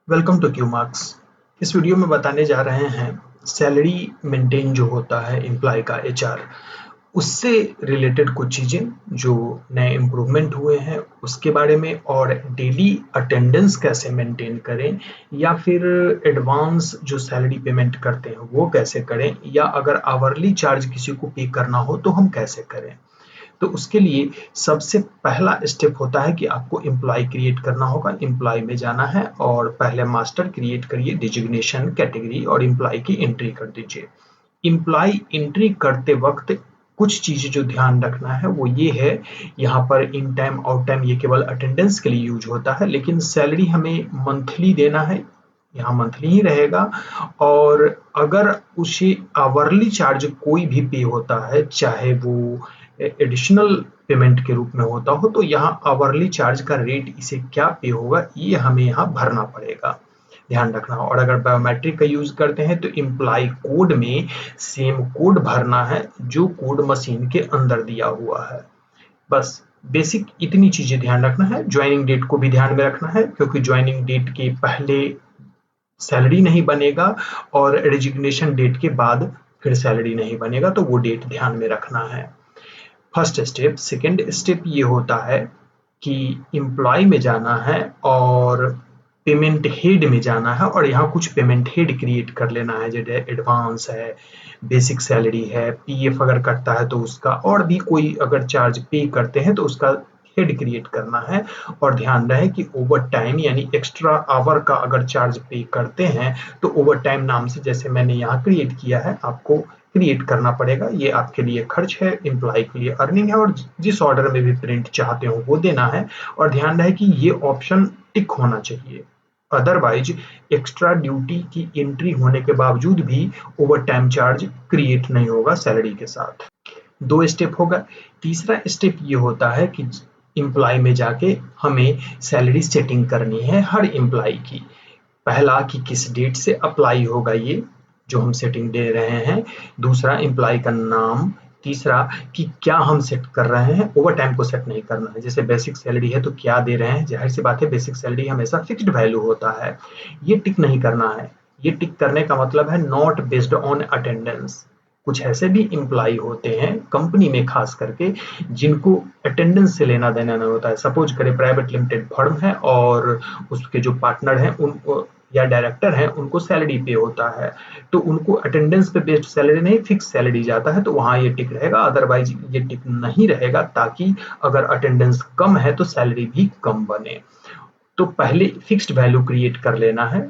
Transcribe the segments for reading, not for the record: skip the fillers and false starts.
Welcome to Q Marks. इस video में बताने जा रहे हैं सैलरी मेंटेन जो होता है एम्प्लॉय का एचआर, उससे रिलेटेड कुछ चीज़ें जो नए इम्प्रूवमेंट हुए हैं उसके बारे में, और डेली अटेंडेंस कैसे मेंटेन करें, या फिर एडवांस जो सैलरी पेमेंट करते हैं वो कैसे करें, या अगर आवरली चार्ज किसी को पे करना हो तो हम कैसे करें। तो उसके लिए सबसे पहला स्टेप होता है कि आपको एम्प्लॉय क्रिएट करना होगा। एम्प्लॉय में जाना है और पहले मास्टर क्रिएट करिए, डिजिग्नेशन, कैटेगरी और एम्प्लॉय की एंट्री कर दीजिए। एम्प्लॉय एंट्री करते वक्त कुछ चीज़ें जो ध्यान रखना है वो ये है, यहाँ पर इन टाइम आउट टाइम ये केवल अटेंडेंस के लिए यूज होता है, लेकिन सैलरी हमें मंथली देना है, यहाँ मंथली ही रहेगा। और अगर उसे आवरली चार्ज कोई भी पे होता है, चाहे वो एडिशनल पेमेंट के रूप में होता हो, तो यहाँ आवरली चार्ज का रेट इसे क्या पे होगा ये हमें यहाँ भरना पड़ेगा, ध्यान रखना। और अगर बायोमेट्रिक का यूज करते हैं तो एम्प्लॉय कोड में सेम कोड भरना है जो कोड मशीन के अंदर दिया हुआ है। बस बेसिक इतनी चीजें ध्यान रखना है। ज्वाइनिंग डेट को भी ध्यान में रखना है, क्योंकि ज्वाइनिंग डेट के पहले सैलरी नहीं बनेगा और रेजिग्नेशन डेट के बाद फिर सैलरी नहीं बनेगा, तो वो डेट ध्यान में रखना है। First step. सेकेंड स्टेप ये होता है कि एम्प्लॉय में जाना है और पेमेंट हेड में जाना है, और यहाँ कुछ पेमेंट हेड क्रिएट कर लेना है, जैसे एडवांस है, बेसिक सैलरी है, पीएफ अगर कटता है तो उसका, और भी कोई अगर चार्ज पे करते हैं तो उसका हेड क्रिएट करना है। और ध्यान रहे कि ओवर टाइम यानी एक्स्ट्रा आवर का अगर चार्ज पे करते हैं तो ओवर टाइम नाम से, जैसे मैंने यहाँ क्रिएट किया है, आपको क्रिएट करना पड़ेगा। ये आपके लिए खर्च है, एम्प्लॉय के लिए अर्निंग है, और जिस ऑर्डर में भी प्रिंट चाहते हो वो देना है। और ध्यान रहे कि ये ऑप्शन टिक होना चाहिए, अदरवाइज एक्स्ट्रा ड्यूटी की एंट्री होने के बावजूद भी ओवर टाइम चार्ज क्रिएट नहीं होगा सैलरी के साथ। दो स्टेप होगा। तीसरा स्टेप ये होता है कि एम्प्लॉय में जाके हमें सैलरी सेटिंग करनी है हर एम्प्लॉय की। पहला कि किस डेट से अप्लाई होगा ये जो हम सेटिंग दे रहे हैं, दूसरा एम्प्लॉय का नाम, तीसरा कि क्या हम सेट कर रहे हैं। ओवर टाइम को सेट नहीं करना है। जैसे बेसिक सैलरी है तो क्या दे रहे हैं, जाहिर सी बात है बेसिक सैलरी हमेशा फिक्स्ड वैल्यू होता है, ये टिक नहीं करना है। ये टिक करने का मतलब है नॉट बेस्ड ऑन अटेंडेंस। कुछ ऐसे भी एम्प्लॉय होते हैं कंपनी में खास करके जिनको अटेंडेंस से लेना देना नहीं होता है। सपोज करें प्राइवेट लिमिटेड फर्म है और उसके जो पार्टनर हैं उनको या डायरेक्टर हैं उनको सैलरी पे होता है, तो उनको अटेंडेंस पे बेस्ड सैलरी नहीं फिक्स सैलरी जाता है, तो वहाँ ये टिक रहेगा। अदरवाइज ये टिक नहीं रहेगा, ताकि अगर अटेंडेंस कम है तो सैलरी भी कम बने। तो पहले फिक्स्ड वैल्यू क्रिएट कर लेना है,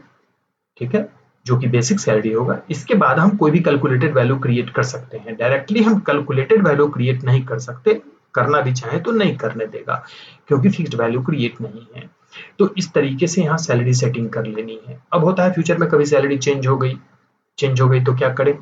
ठीक है, जो कि बेसिक सैलरी होगा। इसके बाद हम कोई भी कैलकुलेटेड वैल्यू क्रिएट कर सकते हैं। डायरेक्टली हम कैलकुलेटेड वैल्यू क्रिएट नहीं कर सकते, करना भी चाहे तो नहीं करने देगा, क्योंकि फिक्स्ड वैल्यू क्रिएट नहीं है। तो इस तरीके से यहाँ सैलरी सेटिंग कर लेनी है। अब होता है फ्यूचर में कभी सैलरी चेंज हो गई तो क्या करें?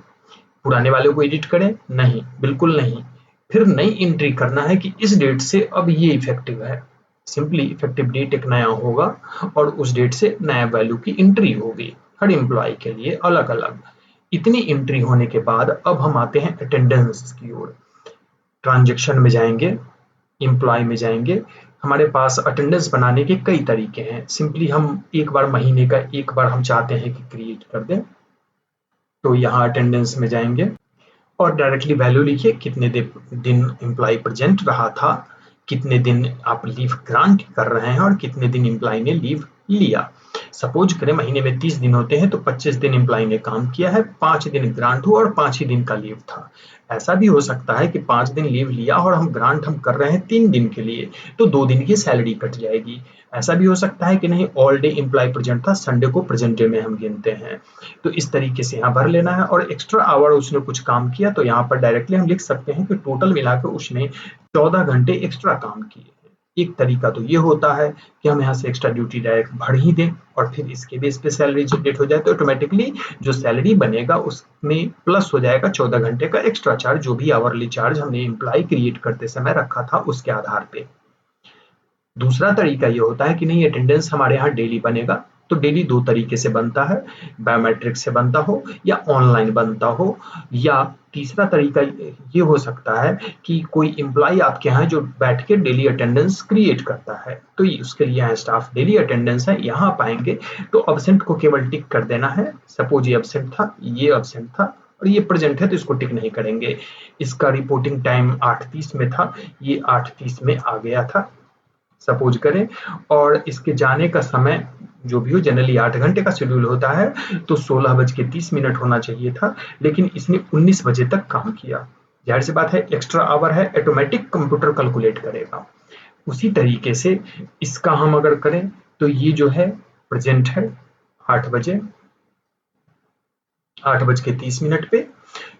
पुराने वाले को एडिट करें? नहीं, बिल्कुल नहीं। फिर नई एंट्री करना है कि इस डेट से अब ये इफेक्टिव है। सिंपली इफेक्टिव डेट एक नया होगा और उस डेट से नया वैल्यू की एंट्री होगी हर एम्प्लॉय के लिए अलग अलग। इतनी एंट्री होने के बाद अब हम आते हैं अटेंडेंस की ओर। ट्रांजेक्शन में जाएंगे, एम्प्लॉय में जाएंगे। हमारे पास अटेंडेंस बनाने के कई तरीके हैं। सिंपली हम एक बार महीने का एक बार हम चाहते हैं कि क्रिएट कर दें, तो यहाँ अटेंडेंस में जाएंगे और डायरेक्टली वैल्यू लिखिए, कितने दिन एम्प्लॉय प्रेजेंट रहा था, कितने दिन आप लीव ग्रांट कर रहे हैं और कितने दिन एम्प्लॉय ने लीव लिया। सपोज करें महीने में 30 दिन होते हैं तो 25 दिन एम्प्लॉय ने काम किया है, 5 दिन ग्रांट हुआ और 5 ही दिन का लीव था। ऐसा भी हो सकता है कि 5 दिन लीव लिया और हम ग्रांट हम कर रहे हैं 3 दिन के लिए, तो 2 दिन की सैलरी कट जाएगी। ऐसा भी हो सकता है कि नहीं, ऑल डे एम्प्लॉय प्रेजेंट था, संडे को प्रेजेंट डे में हम गिनते हैं। तो इस तरीके से यहाँ भर लेना है। और एक्स्ट्रा आवर उसने कुछ काम किया तो यहाँ पर डायरेक्टली हम लिख सकते हैं कि टोटल मिलाकर उसने 14 घंटे एक्स्ट्रा काम किए हैं। एक तरीका तो ये होता है कि हम यहाँ से एक्स्ट्रा ड्यूटी डायरेक्ट भर ही दें और फिर इसके बेस पे सैलरी जनरेट हो जाए, तो ऑटोमेटिकली जो सैलरी बनेगा उसमें प्लस हो जाएगा 14 घंटे का एक्स्ट्रा चार्ज, जो भी आवरली चार्ज हमने एम्प्लॉय क्रिएट करते समय रखा था उसके आधार पे। दूसरा तरीका ये होता है कि नहीं, अटेंडेंस हमारे यहाँ डेली बनेगा, तो डेली दो तरीके से बनता है, बायोमेट्रिक से बनता हो या ऑनलाइन बनता हो, या तीसरा तरीका ये हो सकता है कि कोई एम्प्लॉय आपके यहाँ जो बैठ के डेली अटेंडेंस क्रिएट करता है, तो उसके लिए यहाँ स्टाफ डेली अटेंडेंस है, यहाँ आप आएंगे तो एब्सेंट को केवल टिक कर देना है। सपोज ये एब्सेंट था, ये एब्सेंट था और ये प्रेजेंट है तो इसको टिक नहीं करेंगे। इसका रिपोर्टिंग टाइम 8:30 में था, ये 8:30 में आ गया था सपोज करें, और इसके जाने का समय जो भी हो, जनरली 8 घंटे का शेड्यूल होता है, तो 16:30 होना चाहिए था, लेकिन इसने 19 बजे तक काम किया। जाहिर सी बात है एक्स्ट्रा आवर है, ऑटोमेटिक कंप्यूटर कैलकुलेट करेगा। उसी तरीके से इसका हम अगर करें तो ये जो है प्रेजेंट है 8 बजे, 8:30 पे।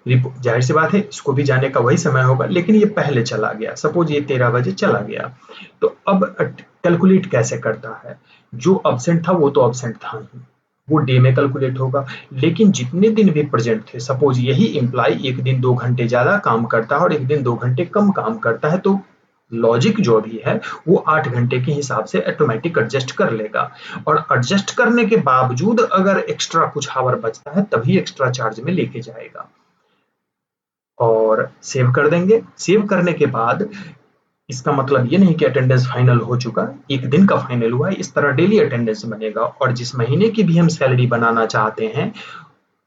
जाहिर सी बात है इसको भी जाने का वही समय होगा, लेकिन ये पहले चला गया, सपोज ये 13 बजे चला गया। तो अब कैलकुलेट कैसे करता है, जो एब्सेंट था वो तो एब्सेंट था ही, वो डे में कैलकुलेट होगा, लेकिन जितने दिन भी प्रेजेंट थे, सपोज यही एम्प्लॉय एक दिन 2 घंटे ज्यादा काम करता है और एक दिन 2 घंटे कम काम करता है, तो लॉजिक जो भी है वो 8 घंटे के हिसाब से ऑटोमेटिक एडजस्ट कर लेगा, और एडजस्ट करने के बावजूद अगर एक्स्ट्रा कुछ आवर बचता है तभी एक्स्ट्रा चार्ज में लेके जाएगा। और सेव कर देंगे। सेव करने के बाद इसका मतलब ये नहीं कि अटेंडेंस फाइनल हो चुका, एक दिन का फाइनल हुआ है, इस तरह डेली अटेंडेंस बनेगा। और जिस महीने की भी हम सैलरी बनाना चाहते हैं,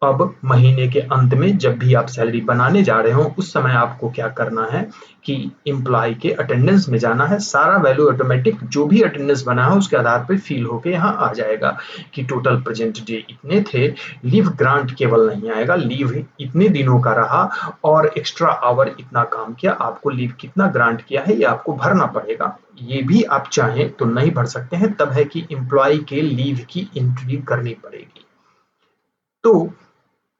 अब महीने के अंत में जब भी आप सैलरी बनाने जा रहे हो, उस समय आपको क्या करना है कि एम्प्लॉय के अटेंडेंस में जाना है, सारा वैल्यू ऑटोमेटिक जो भी अटेंडेंस बना है उसके आधार पर फिल होके यहाँ आ जाएगा कि टोटल प्रेजेंट डे इतने थे, लीव ग्रांट केवल नहीं आएगा, लीव इतने दिनों का रहा और एक्स्ट्रा आवर इतना काम किया, आपको लीव कितना ग्रांट किया है ये आपको भरना पड़ेगा। ये भी आप चाहें तो नहीं भर सकते हैं, तब है कि एम्प्लॉय के लीव की एंट्री करनी पड़ेगी। तो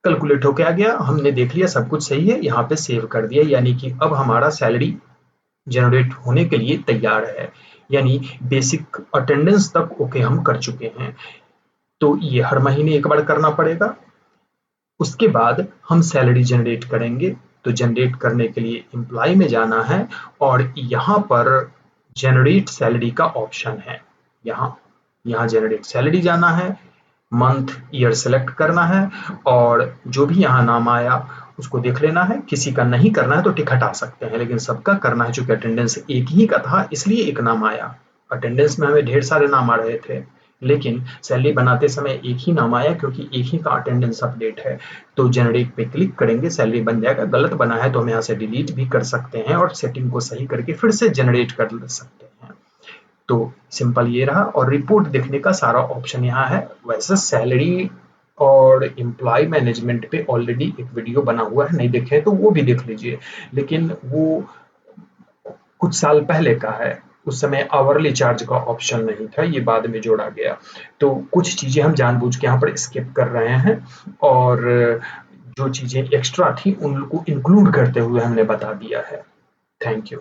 कैलकुलेट होके आ गया, हमने देख लिया सब कुछ सही है, यहाँ पे सेव कर दिया, यानी कि अब हमारा सैलरी जनरेट होने के लिए तैयार है, यानी बेसिक अटेंडेंस तक ओके हम कर चुके हैं। तो ये हर महीने एक बार करना पड़ेगा। उसके बाद हम सैलरी जनरेट करेंगे, तो जनरेट करने के लिए एम्प्लॉय में जाना है और यहाँ पर जनरेट सैलरी का ऑप्शन है, यहाँ जनरेट सैलरी जाना है, मंथ ईयर सेलेक्ट करना है और जो भी यहाँ नाम आया उसको देख लेना है। किसी का नहीं करना है तो टिक हटा सकते हैं, लेकिन सबका करना है, चूंकि अटेंडेंस एक ही का था इसलिए एक नाम आया। अटेंडेंस में हमें ढेर सारे नाम आ रहे थे, लेकिन सैलरी बनाते समय एक ही नाम आया क्योंकि एक ही का अटेंडेंस अपडेट है। तो जनरेट पे क्लिक करेंगे, सैलरी बन जाएगा। गलत बना है तो हम यहाँ से डिलीट भी कर सकते हैं और सेटिंग को सही करके फिर से जनरेट कर सकते हैं। तो सिंपल ये रहा, और रिपोर्ट देखने का सारा ऑप्शन यहाँ है। वैसे सैलरी और एम्प्लॉय मैनेजमेंट पे ऑलरेडी एक वीडियो बना हुआ है, नहीं देखे तो वो भी देख लीजिए, लेकिन वो कुछ साल पहले का है, उस समय आवरली चार्ज का ऑप्शन नहीं था, ये बाद में जोड़ा गया। तो कुछ चीजें हम जानबूझ के यहाँ पर स्किप कर रहे हैं और जो चीजें एक्स्ट्रा थी उनको इंक्लूड करते हुए हमने बता दिया है। Thank you.